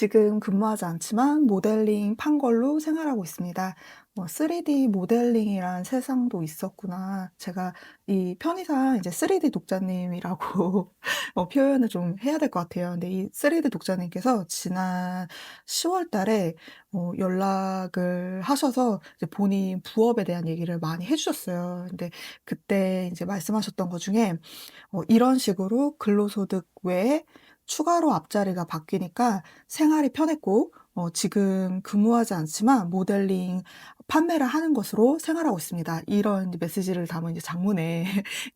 지금 근무하지 않지만 모델링 판걸로 생활하고 있습니다. 3D 모델링이란 세상도 있었구나. 제가 이 편의상 이제 3D 독자님이라고 표현을 좀 해야 될 것 같아요. 근데 이 3D 독자님께서 지난 10월 달에 연락을 하셔서 이제 본인 부업에 대한 얘기를 많이 해주셨어요. 근데 그때 이제 말씀하셨던 것 중에 이런 식으로 근로소득 외에 추가로 앞자리가 바뀌니까 생활이 편했고, 지금 근무하지 않지만 모델링 판매를 하는 것으로 생활하고 있습니다. 이런 메시지를 담은 이제 장문에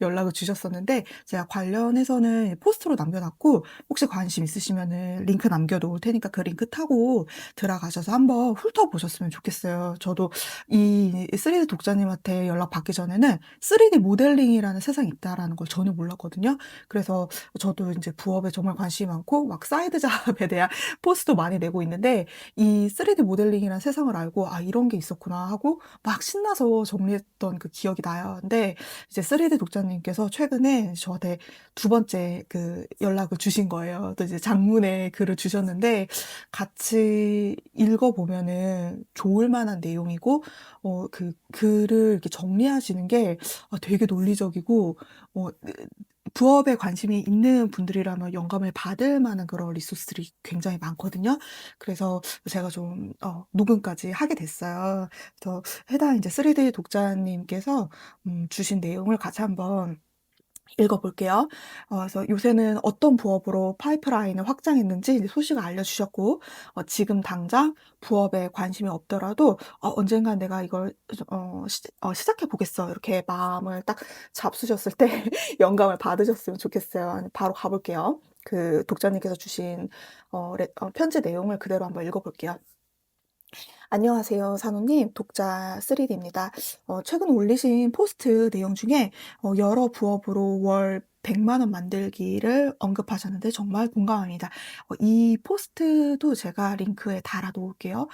연락을 주셨었는데, 제가 관련해서는 포스트로 남겨놨고, 혹시 관심 있으시면은 링크 남겨놓을 테니까 그 링크 타고 들어가셔서 한번 훑어보셨으면 좋겠어요. 저도 이 3D 독자님한테 연락 받기 전에는 3D 모델링이라는 세상이 있다라는 걸 전혀 몰랐거든요. 그래서 저도 이제 부업에 정말 관심이 많고 막 사이드 잡에 대한 포스도 많이 내고 있는데, 이 3D 모델링이라는 세상을 알고 아 이런 게 있었구나 하고 막 신나서 정리했던 그 기억이 나요. 근데 이제 3D 독자님께서 최근에 저한테 두 번째 그 연락을 주신 거예요. 또 이제 장문의 글을 주셨는데 같이 읽어보면은 좋을 만한 내용이고, 그 글을 이렇게 정리하시는 게 되게 논리적이고, 부업에 관심이 있는 분들이라면 영감을 받을 만한 그런 리소스들이 굉장히 많거든요. 그래서 제가 좀 녹음까지 하게 됐어요. 그래서 해당 이제 3D 독자님께서 주신 내용을 같이 한번 읽어볼게요. 그래서 요새는 어떤 부업으로 파이프라인을 확장했는지 이제 소식을 알려주셨고, 지금 당장 부업에 관심이 없더라도 언젠간 내가 이걸 시작해 보겠어. 이렇게 마음을 딱 잡수셨을 때 영감을 받으셨으면 좋겠어요. 바로 가볼게요. 그 독자님께서 주신 편지 내용을 그대로 한번 읽어볼게요. 안녕하세요, 산호님. 독자 3D입니다. 최근 올리신 포스트 내용 중에 여러 부업으로 월 100만 원 만들기를 언급하셨는데 정말 공감합니다. 이 포스트도 제가 링크에 달아 놓을게요.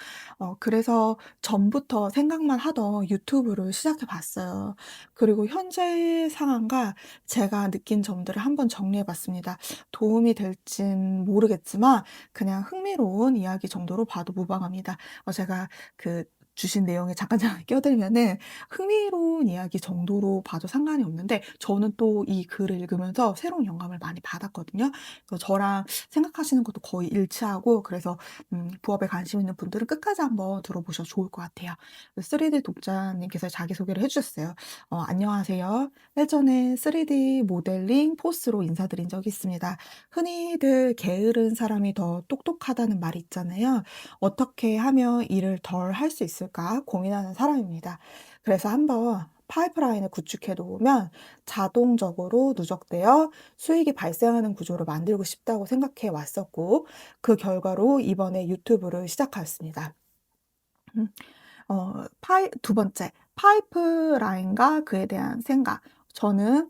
그래서 전부터 생각만 하던 유튜브를 시작해 봤어요. 그리고 현재 상황과 제가 느낀 점들을 한번 정리해 봤습니다. 도움이 될진 모르겠지만 그냥 흥미로운 이야기 정도로 봐도 무방합니다. 제가 그 주신 내용에 잠깐 껴들면은 흥미로운 이야기 정도로 봐도 상관이 없는데, 저는 또 이 글을 읽으면서 새로운 영감을 많이 받았거든요. 그래서 저랑 생각하시는 것도 거의 일치하고, 그래서 부업에 관심 있는 분들은 끝까지 한번 들어보셔도 좋을 것 같아요. 3D 독자님께서 자기소개를 해주셨어요. 안녕하세요. 예전에 3D 모델링 포스로 인사드린 적이 있습니다. 흔히들 게으른 사람이 더 똑똑하다는 말이 있잖아요. 어떻게 하면 일을 덜 할 수 있을까 고민하는 사람입니다. 그래서 한번 파이프라인을 구축해 놓으면 자동적으로 누적되어 수익이 발생하는 구조를 만들고 싶다고 생각해 왔었고, 그 결과로 이번에 유튜브를 시작하였습니다. 음, 두 번째, 파이프라인과 그에 대한 생각. 저는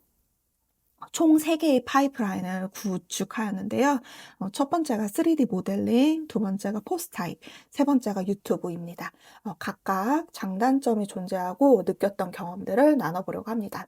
총 3개의 파이프라인을 구축하였는데요. 첫 번째가 3D 모델링, 두 번째가 포스트 타입, 세 번째가 유튜브입니다. 각각 장단점이 존재하고 느꼈던 경험들을 나눠보려고 합니다.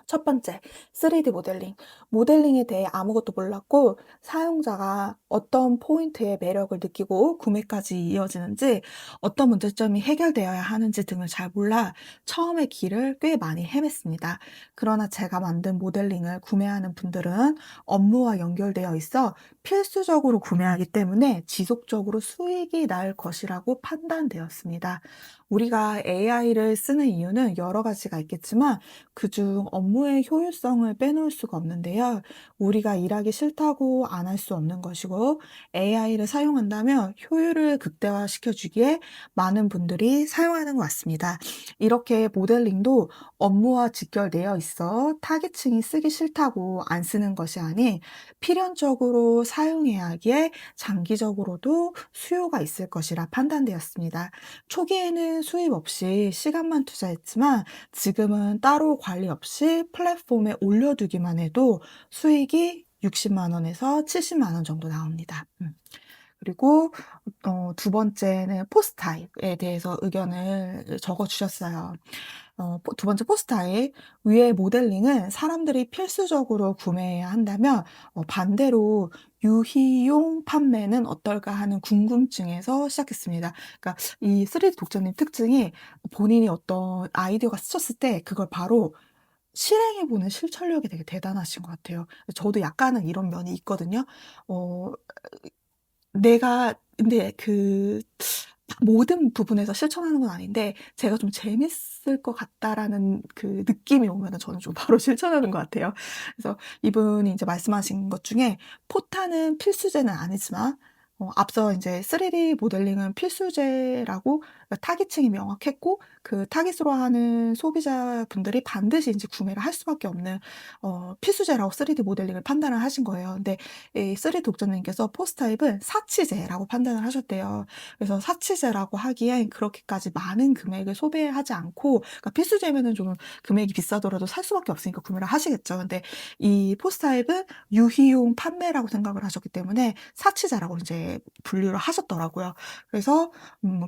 첫 번째, 3D 모델링. 모델링에 대해 아무것도 몰랐고, 사용자가 어떤 포인트의 매력을 느끼고 구매까지 이어지는지, 어떤 문제점이 해결되어야 하는지 등을 잘 몰라 처음에 길을 꽤 많이 헤맸습니다. 그러나 제가 만든 모델링을 구매하는 분들은 업무와 연결되어 있어 필수적으로 구매하기 때문에 지속적으로 수익이 날 것이라고 판단되었습니다. 우리가 AI를 쓰는 이유는 여러 가지가 있겠지만, 그중 업무의 효율성을 빼놓을 수가 없는데요. 우리가 일하기 싫다고 안 할 수 없는 것이고, AI를 사용한다면 효율을 극대화시켜주기에 많은 분들이 사용하는 것 같습니다. 이렇게 모델링도 업무와 직결되어 있어 타깃층이 쓰기 싫다고 안 쓰는 것이 아닌 필연적으로 사용해야 하기에 장기적으로도 수요가 있을 것이라 판단되었습니다. 초기에는 수입 없이 시간만 투자했지만 지금은 따로 관리 없이 플랫폼에 올려두기만 해도 수익이 60만 원에서 70만 원 정도 나옵니다. 그리고 두 번째는 포스트 타입에 대해서 의견을 적어 주셨어요. 두 번째 포스트 타입, 위의 모델링은 사람들이 필수적으로 구매해야 한다면 반대로 유희용 판매는 어떨까 하는 궁금증에서 시작했습니다. 그러니까 이 3D 독자님 특징이 본인이 어떤 아이디어가 스쳤을 때 그걸 바로 실행해보는 실천력이 되게 대단하신 것 같아요. 저도 약간은 이런 면이 있거든요. 어, 내가 근데 모든 부분에서 실천하는 건 아닌데 제가 좀 재밌을 것 같다라는 그 느낌이 오면은 저는 좀 바로 실천하는 것 같아요. 그래서 이분이 이제 말씀하신 것 중에 포탄은 필수제는 아니지만 앞서 이제 3D 모델링은 필수제라고 타깃층이 명확했고 그 타깃으로 하는 소비자분들이 반드시 이제 구매를 할 수밖에 없는 필수제라고 3D 모델링을 판단을 하신 거예요. 근데 이 3D 독자님께서 포스타입은 사치제라고 판단을 하셨대요. 그래서 사치제라고 하기엔 그렇게까지 많은 금액을 소비하지 않고, 그러니까 필수제면은 좀 금액이 비싸더라도 살 수밖에 없으니까 구매를 하시겠죠. 근데 이 포스타입은 유희용 판매라고 생각을 하셨기 때문에 사치제라고 이제 분류를 하셨더라고요. 그래서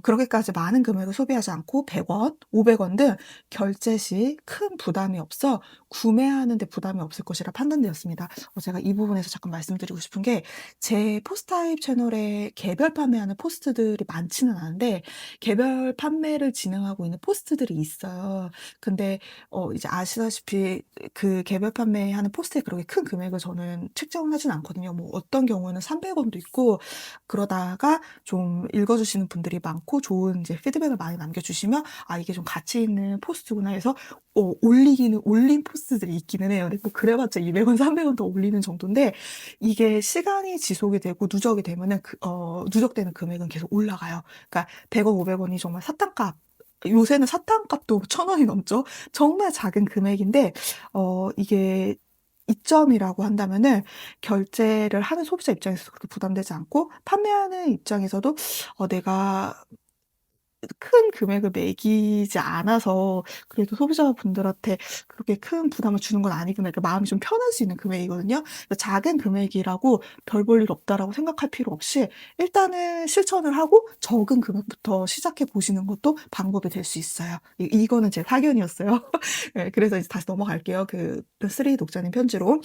그렇게까지 많은 금액을 소비하지 않고 100원, 500원 등 결제 시 큰 부담이 없어 구매하는데 부담이 없을 것이라 판단되었습니다. 제가 이 부분에서 잠깐 말씀드리고 싶은 게 제 포스타입 채널에 개별 판매하는 포스트들이 많지는 않은데 개별 판매를 진행하고 있는 포스트들이 있어요. 근데 이제 아시다시피 그 개별 판매하는 포스트에 그렇게 큰 금액을 저는 책정을 하진 않거든요. 뭐 어떤 경우는 300원도 있고 그러다가 좀 읽어주시는 분들이 많고 좋은 이제 피드백을 많이 남겨주시면 아 이게 좀 가치 있는 포스트구나 해서 올린 포스트들이 있기는 해요. 근데 뭐 그래봤자 200원, 300원 더 올리는 정도인데 이게 시간이 지속이 되고 누적이 되면은 누적되는 금액은 계속 올라가요. 그러니까 100원, 500원이 정말 사탕값. 요새는 사탕값도 1,000원이 넘죠. 정말 작은 금액인데 이게 이점이라고 한다면은 결제를 하는 소비자 입장에서도 그렇게 부담되지 않고 판매하는 입장에서도 내가 큰 금액을 매기지 않아서 그래도 소비자분들한테 그렇게 큰 부담을 주는 건 아니구나. 그러니까 마음이 좀 편할 수 있는 금액이거든요. 작은 금액이라고 별 볼 일 없다라고 생각할 필요 없이 일단은 실천을 하고 적은 금액부터 시작해 보시는 것도 방법이 될 수 있어요. 이거는 제 사견이었어요. 네, 그래서 이제 다시 넘어갈게요. 그 3 독자님 편지로.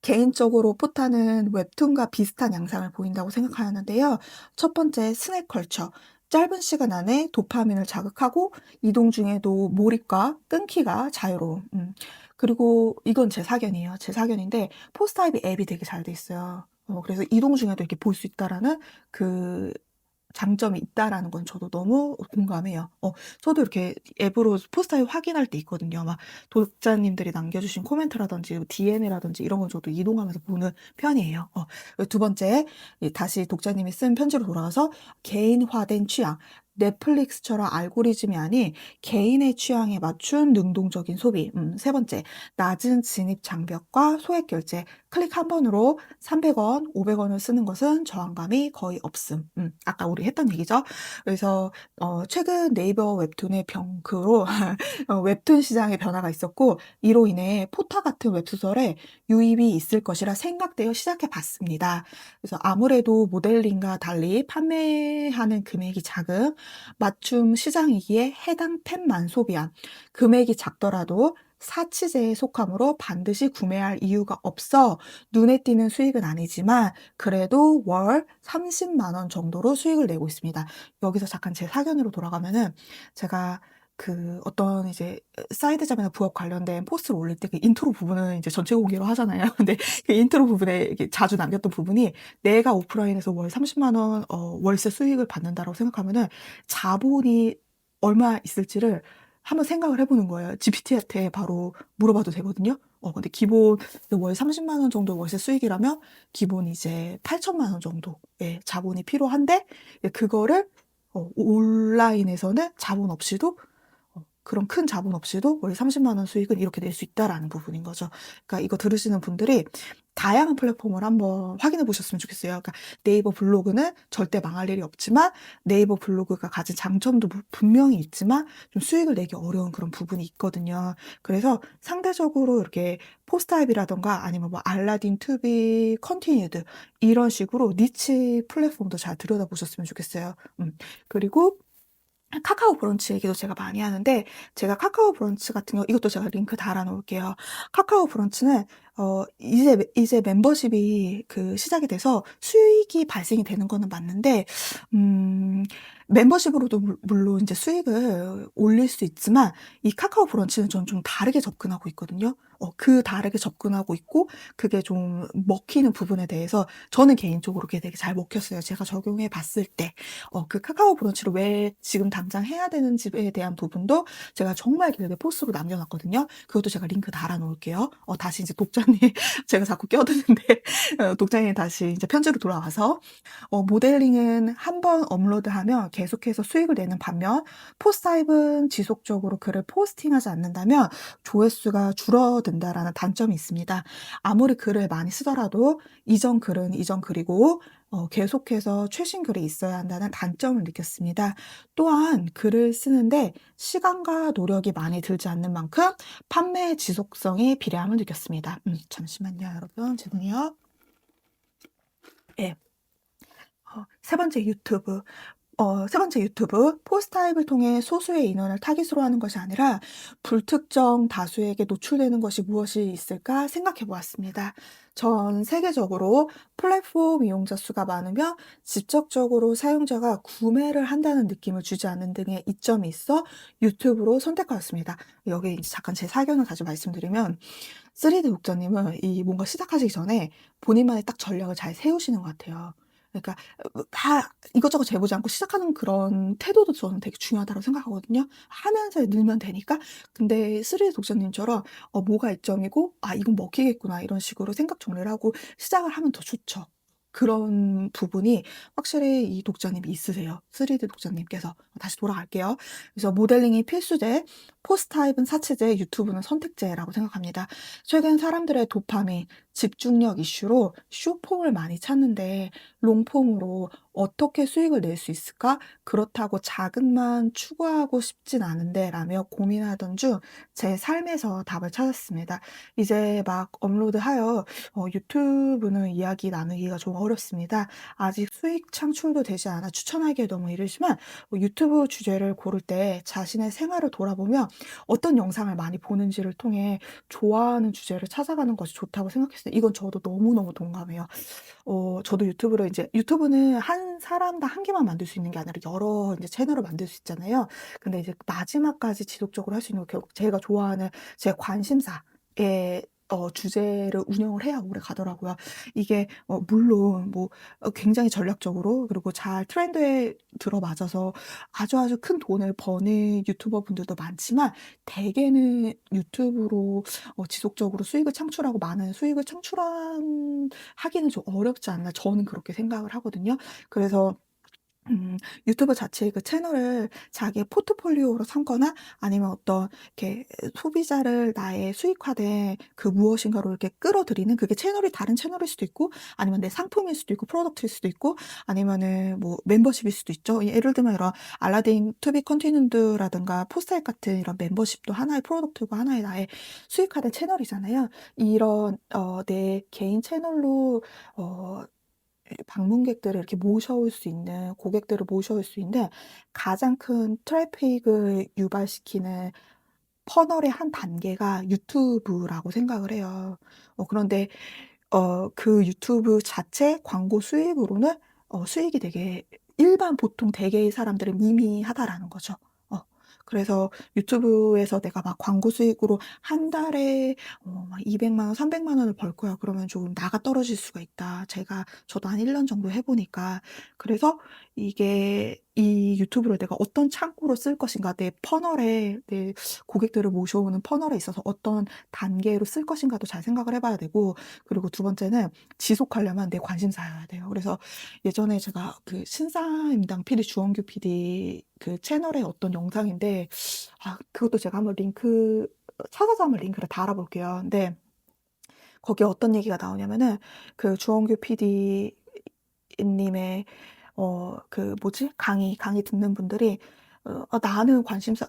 개인적으로 포타는 웹툰과 비슷한 양상을 보인다고 생각하는데요. 첫 번째, 스낵 컬처. 짧은 시간 안에 도파민을 자극하고 이동 중에도 몰입과 끊기가 자유로움. 그리고 이건 제 사견이에요. 제 사견인데 포스타입이 앱이 되게 잘 돼 있어요. 그래서 이동 중에도 이렇게 볼 수 있다라는 그 장점이 있다라는 건 저도 너무 공감해요. 저도 이렇게 앱으로 포스타입 확인할 때 있거든요. 막 독자님들이 남겨주신 코멘트라든지 DM이라든지 이런 건 저도 이동하면서 보는 편이에요. 두 번째, 다시 독자님이 쓴 편지로 돌아가서 개인화된 취향. 넷플릭스처럼 알고리즘이 아닌 개인의 취향에 맞춘 능동적인 소비. 세 번째, 낮은 진입 장벽과 소액 결제. 클릭 한 번으로 300원, 500원을 쓰는 것은 저항감이 거의 없음. 아까 우리 했던 얘기죠. 그래서 최근 네이버 웹툰의 병크로 웹툰 시장의 변화가 있었고 이로 인해 포타 같은 웹소설에 유입이 있을 것이라 생각되어 시작해 봤습니다. 그래서 아무래도 모델링과 달리 판매하는 금액이 작은 맞춤 시장이기에 해당 템만 소비한 금액이 작더라도 사치제에 속하므로 반드시 구매할 이유가 없어 눈에 띄는 수익은 아니지만 그래도 월 30만 원 정도로 수익을 내고 있습니다. 여기서 잠깐 제 사견으로 돌아가면은 제가 그 어떤 이제 사이드 잡이나 부업 관련된 포스트를 올릴 때 그 인트로 부분은 이제 전체 공개로 하잖아요. 근데 그 인트로 부분에 이렇게 자주 남겼던 부분이 내가 오프라인에서 월 30만 원 월세 수익을 받는다라고 생각하면은 자본이 얼마 있을지를 한번 생각을 해보는 거예요. GPT한테 바로 물어봐도 되거든요. 근데 기본 월 30만 원 정도 월세 수익이라면 기본 이제 8천만 원 정도의 자본이 필요한데 그거를 온라인에서는 자본 없이도 그런 큰 자본 없이도 월 30만 원 수익은 이렇게 낼 수 있다라는 부분인 거죠. 그러니까 이거 들으시는 분들이 다양한 플랫폼을 한번 확인해 보셨으면 좋겠어요. 그러니까 네이버 블로그는 절대 망할 일이 없지만 네이버 블로그가 가진 장점도 분명히 있지만 좀 수익을 내기 어려운 그런 부분이 있거든요. 그래서 상대적으로 이렇게 포스타입이라던가 아니면 뭐 알라딘 투비 컨티뉴드 이런 식으로 니치 플랫폼도 잘 들여다보셨으면 좋겠어요. 그리고 카카오 브런치 얘기도 제가 많이 하는데 제가 카카오 브런치 같은 경우 이것도 제가 링크 달아놓을게요. 카카오 브런치는 이제 멤버십이 시작이 돼서 수익이 발생이 되는 거는 맞는데, 음, 멤버십으로도 물론 이제 수익을 올릴 수 있지만, 이 카카오 브런치는 저는 좀 다르게 접근하고 있거든요. 다르게 접근하고 있고, 그게 좀 먹히는 부분에 대해서 저는 개인적으로 그게 되게 잘 먹혔어요. 제가 적용해 봤을 때. 그 카카오 브런치를 왜 지금 당장 해야 되는지에 대한 부분도 제가 정말 길게 포스트로 남겨놨거든요. 그것도 제가 링크 달아놓을게요. 다시 이제 독자님, 제가 자꾸 껴드는데, 독자님 다시 이제 편지로 돌아와서, 모델링은 한 번 업로드하면 계속해서 수익을 내는 반면, 포스타입은 지속적으로 글을 포스팅하지 않는다면 조회수가 줄어든다라는 단점이 있습니다. 아무리 글을 많이 쓰더라도 이전 글은 이전 글이고, 계속해서 최신 글이 있어야 한다는 단점을 느꼈습니다. 또한 글을 쓰는데 시간과 노력이 많이 들지 않는 만큼 판매 지속성이 비례함을 느꼈습니다. 잠시만요, 여러분. 죄송해요. 예. 세 번째 유튜브, 포스타입을 통해 소수의 인원을 타깃으로 하는 것이 아니라 불특정 다수에게 노출되는 것이 무엇이 있을까 생각해 보았습니다. 전 세계적으로 플랫폼 이용자 수가 많으며 직접적으로 사용자가 구매를 한다는 느낌을 주지 않는 등의 이점이 있어 유튜브로 선택하였습니다. 여기 이제 잠깐 제 사견을 다시 말씀드리면, 3D 독자님은 뭔가 시작하시기 전에 본인만의 딱 전략을 잘 세우시는 것 같아요. 그러니까 다 이것저것 재보지 않고 시작하는 그런 태도도 저는 되게 중요하다고 생각하거든요. 하면서 늘면 되니까. 근데 3D 독자님처럼 뭐가 이점이고, 이건 먹히겠구나, 이런 식으로 생각 정리를 하고 시작을 하면 더 좋죠. 그런 부분이 확실히 이 독자님이 있으세요. 3D 독자님께서. 다시 돌아갈게요. 그래서 모델링이 필수제, 포스타입은 사치제, 유튜브는 선택제라고 생각합니다. 최근 사람들의 도파민, 집중력 이슈로 숏폼을 많이 찾는데 롱폼으로 어떻게 수익을 낼 수 있을까? 그렇다고 자극만 추구하고 싶진 않은데 라며 고민하던 중 제 삶에서 답을 찾았습니다. 이제 막 업로드하여 유튜브는 이야기 나누기가 좀 어렵습니다. 아직 수익 창출도 되지 않아 추천하기에 너무 이르지만, 유튜브 주제를 고를 때 자신의 생활을 돌아보며 어떤 영상을 많이 보는지를 통해 좋아하는 주제를 찾아가는 것이 좋다고 생각했어요. 이건 저도 너무너무 동감해요. 저도 유튜브는 한 사람당 한 개만 만들 수 있는 게 아니라 여러 이제 채널을 만들 수 있잖아요. 근데 이제 마지막까지 지속적으로 할 수 있는 건 결국 제가 좋아하는 제 관심사의 주제를 운영을 해야 오래 가더라고요. 이게 물론 뭐 굉장히 전략적으로, 그리고 잘 트렌드에 들어맞아서 아주 큰 돈을 버는 유튜버 분들도 많지만, 대개는 유튜브로 지속적으로 수익을 창출하고 많은 수익을 하기는 좀 어렵지 않나, 저는 그렇게 생각을 하거든요. 그래서 유튜브 자체의 그 채널을 자기의 포트폴리오로 삼거나, 아니면 어떤 이렇게 소비자를 나의 수익화된 그 무엇인가로 이렇게 끌어들이는, 그게 채널이 다른 채널일 수도 있고, 아니면 내 상품일 수도 있고, 프로덕트일 수도 있고, 아니면은 뭐 멤버십일 수도 있죠. 예를 들면 이런 알라딘 투비 컨티뉴드라든가 포스타잇 같은 이런 멤버십도 하나의 프로덕트고 하나의 나의 수익화된 채널이잖아요. 이런 내 개인 채널로 방문객들을 이렇게 모셔올 수 있는, 고객들을 모셔올 수 있는 가장 큰 트래픽을 유발시키는 퍼널의 한 단계가 유튜브라고 생각을 해요. 그런데 그 유튜브 자체 광고 수익으로는 수익이 되게 일반 보통 대개의 사람들은 미미하다라는 거죠. 그래서 유튜브에서 내가 막 광고 수익으로 한 달에 막 200만 원, 300만 원을 벌 거야, 그러면 좀 나가 떨어질 수가 있다. 저도 한 1년 정도 해보니까. 그래서 이 유튜브를 내가 어떤 창구로 쓸 것인가, 내 고객들을 모셔오는 퍼널에 있어서 어떤 단계로 쓸 것인가도 잘 생각을 해봐야 되고, 그리고 두 번째는 지속하려면 내 관심사여야 돼요. 그래서 예전에 제가 그 신사임당 PD, 주원규 PD 그 채널의 어떤 영상인데, 그것도 제가 찾아서 한번 링크를 달아볼게요. 근데 거기에 어떤 얘기가 나오냐면은, 그 주원규 PD님의 강의 듣는 분들이,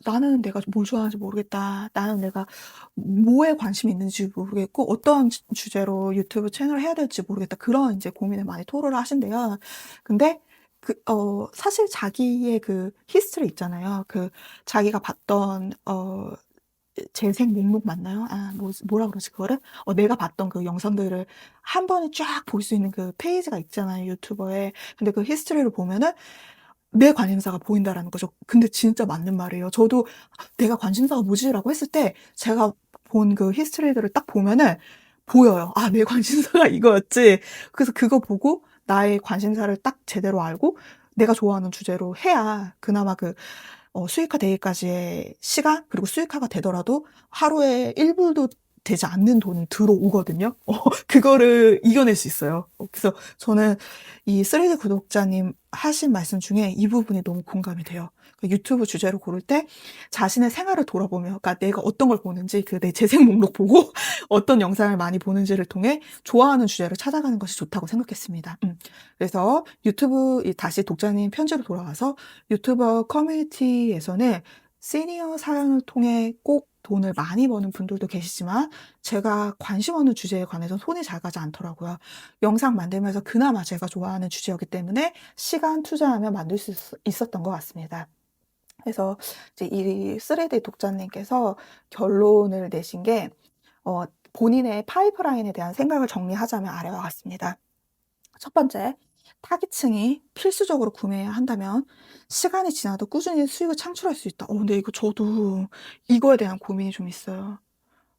나는 내가 뭘 좋아하는지 모르겠다. 나는 내가 뭐에 관심이 있는지 모르겠고, 어떤 주제로 유튜브 채널을 해야 될지 모르겠다. 그런 이제 고민을 많이 토로를 하신대요. 근데 사실 자기의 그 히스토리 있잖아요. 자기가 봤던 재생 목록 맞나요? 뭐라 그러지 그거를? 내가 봤던 그 영상들을 한 번에 쫙 볼 수 있는 그 페이지가 있잖아요, 유튜버에. 근데 그 히스토리를 보면은 내 관심사가 보인다라는 거죠. 근데 진짜 맞는 말이에요. 저도 '내가 관심사가 뭐지?'라고 했을 때 제가 본 그 히스토리들을 딱 보면은 보여요. '아 내 관심사가 이거였지.' 그래서 그거 보고 나의 관심사를 딱 제대로 알고 내가 좋아하는 주제로 해야 그나마 수익화 되기까지의 시간, 그리고 수익화가 되더라도 하루에 1 불도 되지 않는 돈이 들어오거든요. 그거를 이겨낼 수 있어요. 그래서 저는 이 3D 구독자님 하신 말씀 중에 이 부분이 너무 공감이 돼요. 그 유튜브 주제로 고를 때 자신의 생활을 돌아보며, 그러니까 내가 어떤 걸 보는지 그 내 재생 목록 보고 어떤 영상을 많이 보는지를 통해 좋아하는 주제를 찾아가는 것이 좋다고 생각했습니다. 그래서 유튜브 다시 독자님 편지로 돌아와서 유튜버 커뮤니티에서는 시니어 사연을 통해 꼭 돈을 많이 버는 분들도 계시지만 제가 관심 없는 주제에 관해서 손이 잘 가지 않더라고요. 영상 만들면서 그나마 제가 좋아하는 주제였기 때문에 시간 투자하며 만들 수 있었던 것 같습니다. 그래서 이제 이 쓰레기 독자님께서 결론을 내신 게 본인의 파이프라인에 대한 생각을 정리하자면 아래와 같습니다. 첫 번째, 타깃층이 필수적으로 구매해야 한다면 시간이 지나도 꾸준히 수익을 창출할 수 있다. 근데 이거 저도 이거에 대한 고민이 좀 있어요.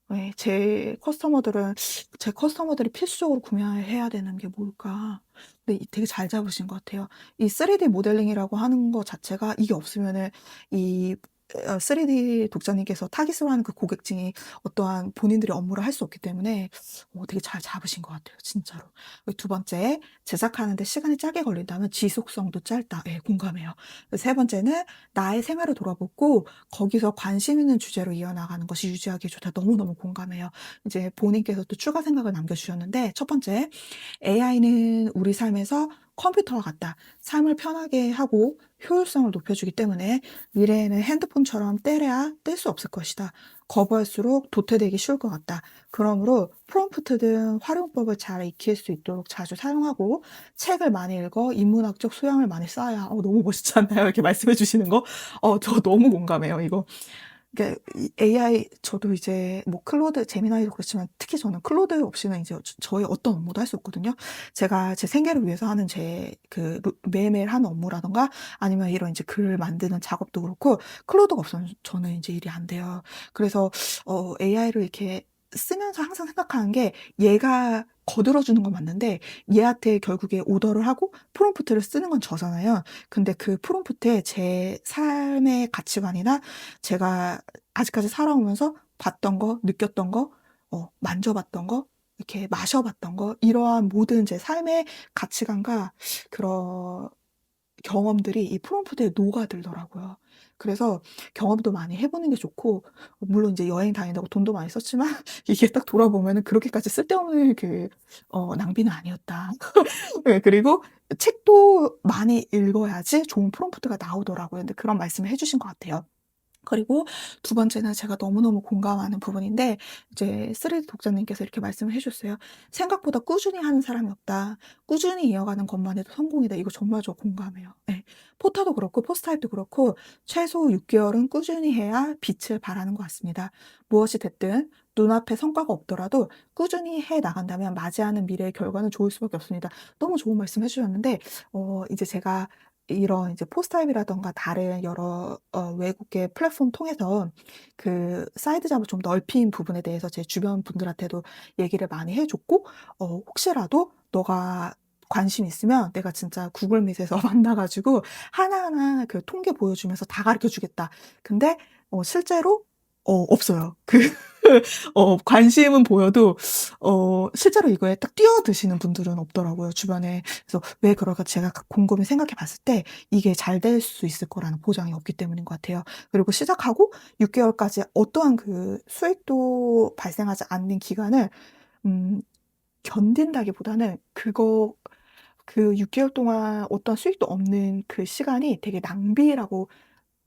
네, 제 커스터머들이 필수적으로 구매해야 되는 게 뭘까? 근데 되게 잘 잡으신 것 같아요. 이 3D 모델링이라고 하는 것 자체가 이게 없으면은 이 3D 독자님께서 타깃으로 하는 그 고객층이 어떠한 본인들의 업무를 할 수 없기 때문에 되게 잘 잡으신 것 같아요, 진짜로. 두 번째, 제작하는데 시간이 짧게 걸린다면 지속성도 짧다. 예, 공감해요. 세 번째는 나의 생활을 돌아보고 거기서 관심 있는 주제로 이어나가는 것이 유지하기에 좋다. 너무너무 공감해요. 이제 본인께서 또 추가 생각을 남겨주셨는데, 첫 번째, AI는 우리 삶에서 컴퓨터와 같다. 삶을 편하게 하고 효율성을 높여주기 때문에 미래에는 핸드폰처럼 때려야 뗄 수 없을 것이다. 거부할수록 도태되기 쉬울 것 같다. 그러므로 프롬프트 등 활용법을 잘 익힐 수 있도록 자주 사용하고 책을 많이 읽어 인문학적 소양을 많이 쌓아야. 너무 멋있지 않나요? 이렇게 말씀해 주시는 거? 저 너무 공감해요, 이거. 그러니까 이 AI, 저도 이제 뭐 클로드, 제미나이도 그렇지만 특히 저는 클로드 없이는 이제 저의 어떤 업무도 할 수 없거든요. 제가 제 생계를 위해서 하는 매일매일 하는 업무라든가 아니면 이런 이제 글 만드는 작업도 그렇고 클로드가 없으면 저는 이제 일이 안 돼요. 그래서 AI를 이렇게 쓰면서 항상 생각하는 게 얘가 거들어 주는 건 맞는데 얘한테 결국에 오더를 하고 프롬프트를 쓰는 건 저잖아요. 근데 그 프롬프트에 제 삶의 가치관이나 제가 아직까지 살아오면서 봤던 거, 느꼈던 거, 만져봤던 거, 이렇게 마셔봤던 거, 이러한 모든 제 삶의 가치관과 그런 경험들이 이 프롬프트에 녹아들더라고요. 그래서 경험도 많이 해 보는 게 좋고, 물론 이제 여행 다닌다고 돈도 많이 썼지만 이게 딱 돌아보면은 그렇게까지 쓸데없는 낭비는 아니었다. 예, 그리고 책도 많이 읽어야지 좋은 프롬프트가 나오더라고요. 근데 그런 말씀을 해 주신 것 같아요. 그리고 두 번째는 제가 너무너무 공감하는 부분인데 이제 3D 독자님께서 이렇게 말씀을 해 주셨어요. "생각보다 꾸준히 하는 사람이 없다. 꾸준히 이어가는 것만 해도 성공이다." 이거 정말 저 공감해요. 예. 포터도 그렇고 포스타잇도 그렇고 최소 6 개월은 꾸준히 해야 빛을 발하는 것 같습니다. 무엇이 됐든 눈앞에 성과가 없더라도 꾸준히 해 나간다면 맞이하는 미래의 결과는 좋을 수밖에 없습니다. 너무 좋은 말씀 해 주셨는데 이제 제가 이런 이제 포스타잇이라든가 다른 여러 외국의 플랫폼 통해서 그 사이드 잡을 좀 넓힌 부분에 대해서 제 주변 분들한테도 얘기를 많이 해 줬고 혹시라도 "너가 관심 있으면 내가 진짜 구글 밑에서 만나 가지고 하나하나 그 통계 보여주면서 다 가르쳐 주겠다." 근데 실제로 없어요. 관심은 보여도 실제로 이거에 딱 뛰어드시는 분들은 없더라고요, 주변에. 그래서 왜 그럴까 제가 곰곰이 생각해 봤을 때 이게 잘 될 수 있을 거라는 보장이 없기 때문인 것 같아요. 그리고 시작하고 6 개월까지 어떠한 그 수익도 발생하지 않는 기간을 음 견딘다기보다는 그 6 개월 동안 어떤 수익도 없는 그 시간이 되게 낭비라고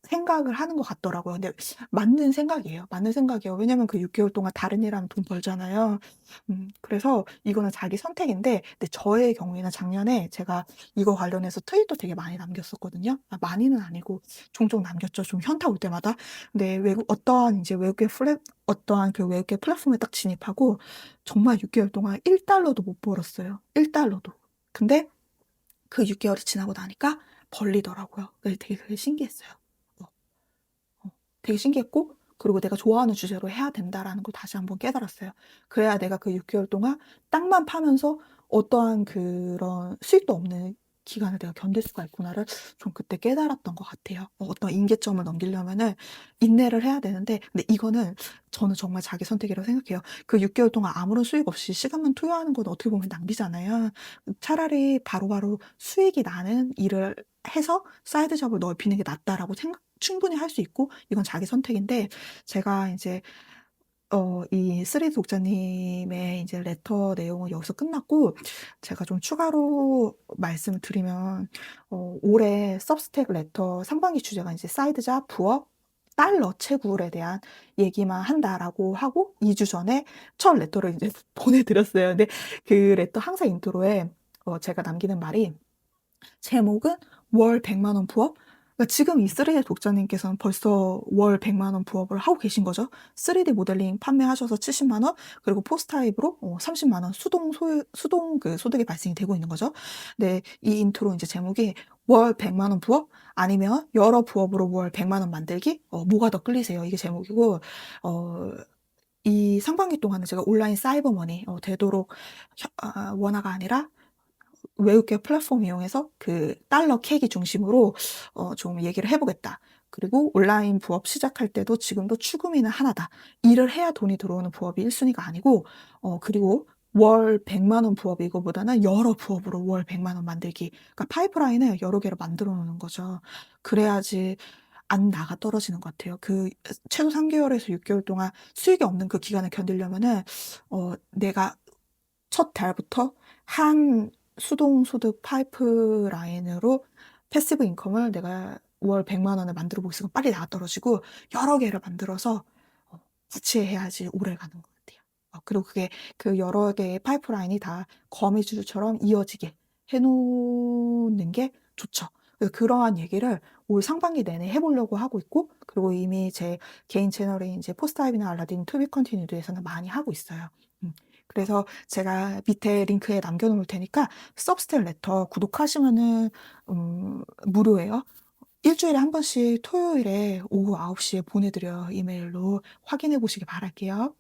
생각을 하는 것 같더라고요. 근데 맞는 생각이에요. 맞는 생각이에요. 왜냐면 그 6개월 동안 다른 일 하면 돈 벌잖아요. 그래서 이거는 자기 선택인데, 근데 저의 경우에는 작년에 제가 이거 관련해서 트윗도 되게 많이 남겼었거든요. 많이는 아니고 종종 남겼죠. 좀 현타 올 때마다. 근데 어떠한 그 외국계 플랫폼에 딱 진입하고 정말 6개월 동안 1달러도 못 벌었어요. 1달러도. 근데 그 6개월이 지나고 나니까 벌리더라고요. 되게 그게 신기했어요. 어, 되게 신기했고, 그리고 내가 좋아하는 주제로 해야 된다라는 걸 다시 한번 깨달았어요. 그래야 내가 그 6개월 동안 땅만 파면서 어떠한 그런 수익도 없는 기간을 내가 견딜 수가 있구나를 좀 그때 깨달았던 것 같아요. 어떤 임계점을 넘기려면은 인내를 해야 되는데, 근데 이거는 저는 정말 자기 선택이라고 생각해요. 그 6개월 동안 아무런 수익 없이 시간만 투여하는 건 어떻게 보면 낭비잖아요. 차라리 바로바로 수익이 나는 일을 해서 사이드 잡을 넓히는 게 낫다라고 충분히 할 수 있고, 이건 자기 선택인데, 제가 이제 이 쓰리 독자님의 이제 레터 내용은 여기서 끝났고, 제가 좀 추가로 말씀을 드리면, 올해 서브스택 레터 상반기 주제가 이제 사이드 잡, 부업, 달러 채굴에 대한 얘기만 한다라고 하고, 2주 전에 첫 레터를 이제 보내드렸어요. 근데 그 레터 항상 인트로에 제가 남기는 말이, 제목은 월 100만 원 부업? 그러니까 지금 이 3D 독자님께서는 벌써 월 100만 원 부업을 하고 계신 거죠. 3D 모델링 판매하셔서 70만 원, 그리고 포스타입으로 30만 원 수동 그 소득이 발생이 되고 있는 거죠. 네, 이 인트로 이제 제목이 월 100만 원 부업? 아니면 여러 부업으로 월 100만 원 만들기? 뭐가 더 끌리세요? 이게 제목이고, 어, 이 상반기 동안은 제가 온라인 사이버머니 되도록 원화가 아니라 외국계 플랫폼 이용해서 그 달러 캐기 중심으로 좀 얘기를 해보겠다. 그리고 온라인 부업 시작할 때도 지금도 추구미는 하나다. 일을 해야 돈이 들어오는 부업이 1순위가 아니고, 그리고 월 100만 원 부업 이거보다는 여러 부업으로 월 100만 원 만들기. 그러니까 파이프라인을 여러 개로 만들어 놓는 거죠. 그래야지 안 나가 떨어지는 것 같아요. 그 최소 3개월에서 6개월 동안 수익이 없는 그 기간을 견디려면은 내가 첫 달부터 한 수동 소득 파이프라인으로 패시브 인컴을 내가 월 100만 원을 만들어 보고 있으면 빨리 나가 떨어지고, 여러 개를 만들어서 구체해야지 오래 가는 것 같아요. 그리고 그게 그 여러 개의 파이프라인이 다 거미줄처럼 이어지게 해놓는 게 좋죠. 그래서 그러한 얘기를 올 상반기 내내 해보려고 하고 있고, 그리고 이미 제 개인 채널인 이제 포스타입이나 알라딘 투비 컨티뉴드에서는 많이 하고 있어요. 그래서 제가 밑에 링크에 남겨놓을 테니까 서브스택 레터 구독하시면은 무료예요. 일주일에 한 번씩 토요일에 오후 9시에 보내드려요. 이메일로 확인해 보시기 바랄게요.